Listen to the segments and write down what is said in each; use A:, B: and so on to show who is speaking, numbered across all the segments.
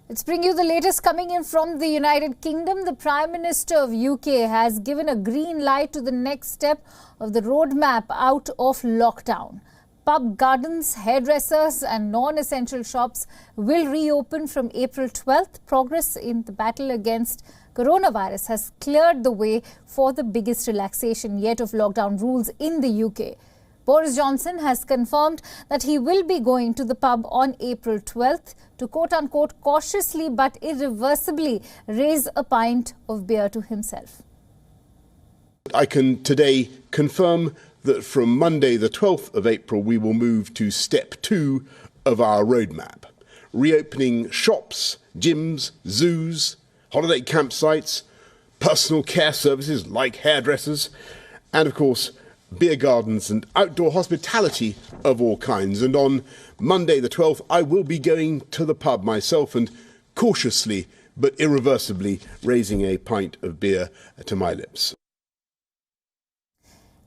A: Let's bring you the latest coming in from the United Kingdom. The Prime Minister of UK has given a green light to the next step of the roadmap out of lockdown. Pub, gardens, hairdressers and non-essential shops will reopen from April 12th. Progress in the battle against coronavirus has cleared the way for the biggest relaxation yet of lockdown rules in the UK. Boris Johnson has confirmed that he will be going to the pub on April 12th to quote-unquote cautiously but irreversibly raise a pint of beer to himself.
B: I can today confirm that from Monday the 12th of April we will move to step 2 of our roadmap, reopening shops, gyms, zoos, holiday campsites, personal care services like hairdressers, and of course beer gardens and outdoor hospitality of all kinds. And on Monday the 12th I will be going to the pub myself and cautiously but irreversibly raising a pint of beer to my lips.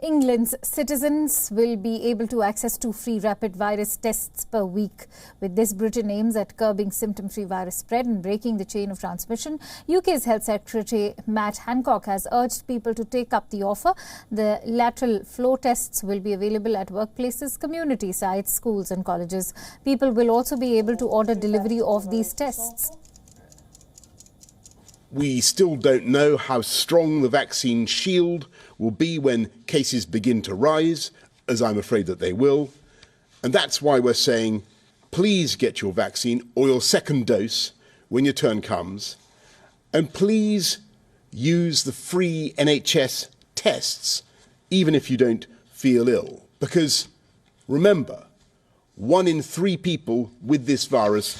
A: England's citizens will be able to access 2 free rapid virus tests per week. With this, Britain aims at curbing symptom-free virus spread and breaking the chain of transmission. UK's Health Secretary Matt Hancock has urged people to take up the offer. The lateral flow tests will be available at workplaces, community sites, schools and colleges. People will also be able to order delivery of these tests.
B: We still don't know how strong the vaccine shield will be when cases begin to rise, as I'm afraid that they will. And that's why we're saying, please get your vaccine or your second dose when your turn comes. And please use the free NHS tests, even if you don't feel ill. Because remember, 1 in 3 people with this virus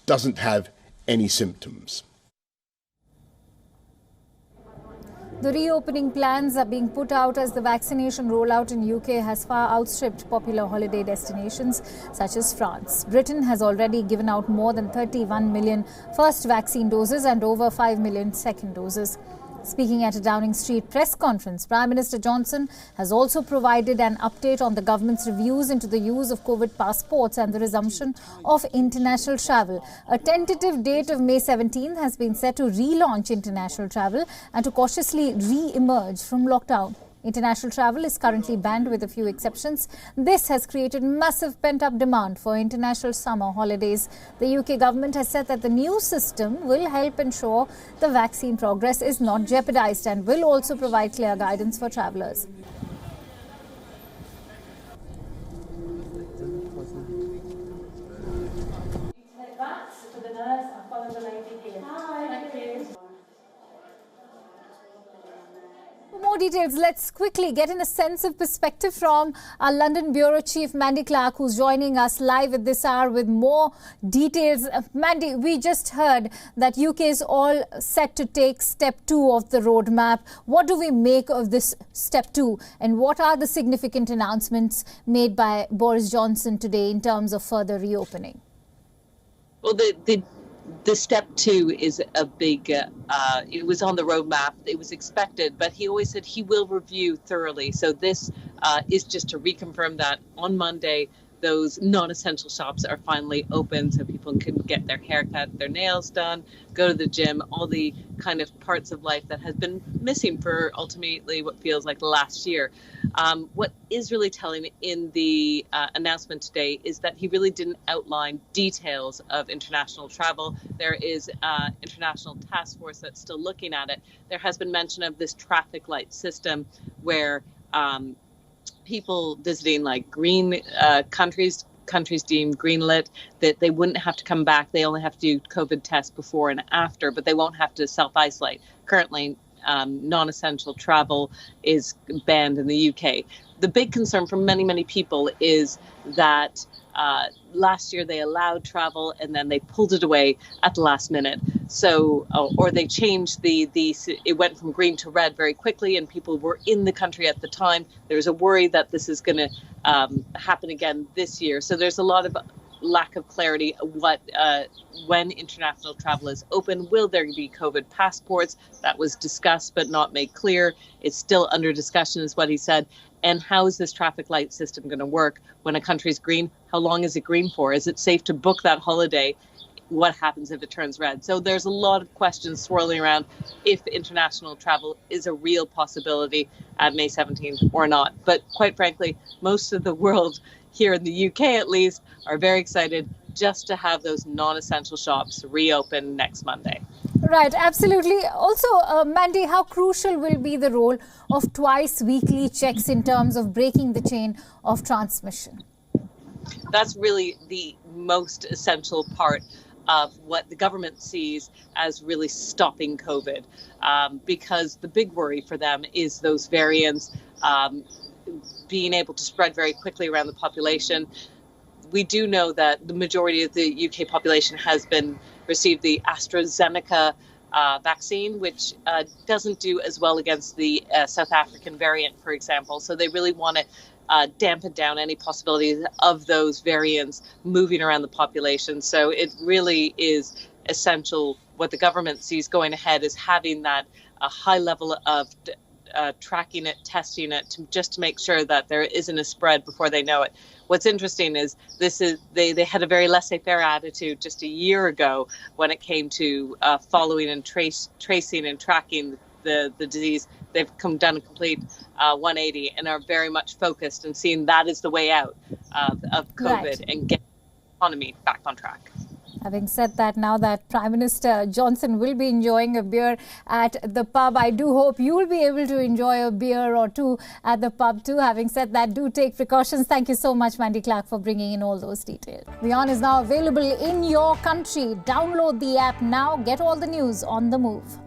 B: doesn't have any symptoms.
A: The reopening plans are being put out as the vaccination rollout in UK has far outstripped popular holiday destinations such as France. Britain has already given out more than 31 million first vaccine doses and over 5 million second doses. Speaking at a Downing Street press conference, Prime Minister Johnson has also provided an update on the government's reviews into the use of COVID passports and the resumption of international travel. A tentative date of May 17th has been set to relaunch international travel and to cautiously re-emerge from lockdown. International travel is currently banned with a few exceptions. This has created massive pent-up demand for international summer holidays. The UK government has said that the new system will help ensure the vaccine progress is not jeopardized and will also provide clear guidance for travellers. For more details, let's quickly get in a sense of perspective from our London Bureau Chief Mandy Clark, who's joining us live at this hour with more details. Mandy, we just heard that UK is all set to take step 2 of the roadmap. What do we make of this step 2 and what are the significant announcements made by Boris Johnson today in terms of further reopening?
C: Well, the step 2 is a big, it was on the roadmap, it was expected, but he always said he will review thoroughly. So this is just to reconfirm that on Monday, those non-essential shops are finally open so people can get their haircut, their nails done, go to the gym, all the kind of parts of life that has been missing for ultimately what feels like last year. What is really telling in the announcement today is that he really didn't outline details of international travel. There is an international task force that's still looking at it. There has been mention of this traffic light system where people visiting like green countries deemed green lit, that they wouldn't have to come back. They only have to do COVID tests before and after, but they won't have to self-isolate. Currently, non-essential travel is banned in the UK. The big concern for many, many people is that last year they allowed travel and then they pulled it away at the last minute. So, or they changed it went from green to red very quickly and people were in the country at the time. There's a worry that this is going to happen again this year. So there's a lot of lack of clarity when international travel is open. Will there be COVID passports? That was discussed but not made clear. It's still under discussion is what he said. And how is this traffic light system going to work when a country's green? How long is it green for? Is it safe to book that holiday what happens if it turns red. So there's a lot of questions swirling around if international travel is a real possibility at May 17th or not. But quite frankly, most of the world here in the UK at least are very excited just to have those non-essential shops reopen next Monday.
A: Right, absolutely. Also, Mandy, how crucial will be the role of twice weekly checks in terms of breaking the chain of transmission?
C: That's really the most essential part of what the government sees as really stopping COVID, because the big worry for them is those variants being able to spread very quickly around the population. We do know that the majority of the UK population has received the AstraZeneca vaccine, which doesn't do as well against the South African variant, for example. So they really want to dampen down any possibilities of those variants moving around the population. So it really is essential. What the government sees going ahead is having that a high level of tracking it, testing it, just to make sure that there isn't a spread before they know it. What's interesting is they had a very laissez-faire attitude just a year ago when it came to following and tracing and tracking the disease. They've done a complete 180 and are very much focused and seeing that is the way out of COVID, right, and get the economy back on track.
A: Having said that, now that Prime Minister Johnson will be enjoying a beer at the pub, I do hope you will be able to enjoy a beer or two at the pub too. Having said that, do take precautions. Thank you so much, Mandy Clark, for bringing in all those details. WION is now available in your country. Download the app now. Get all the news on the move.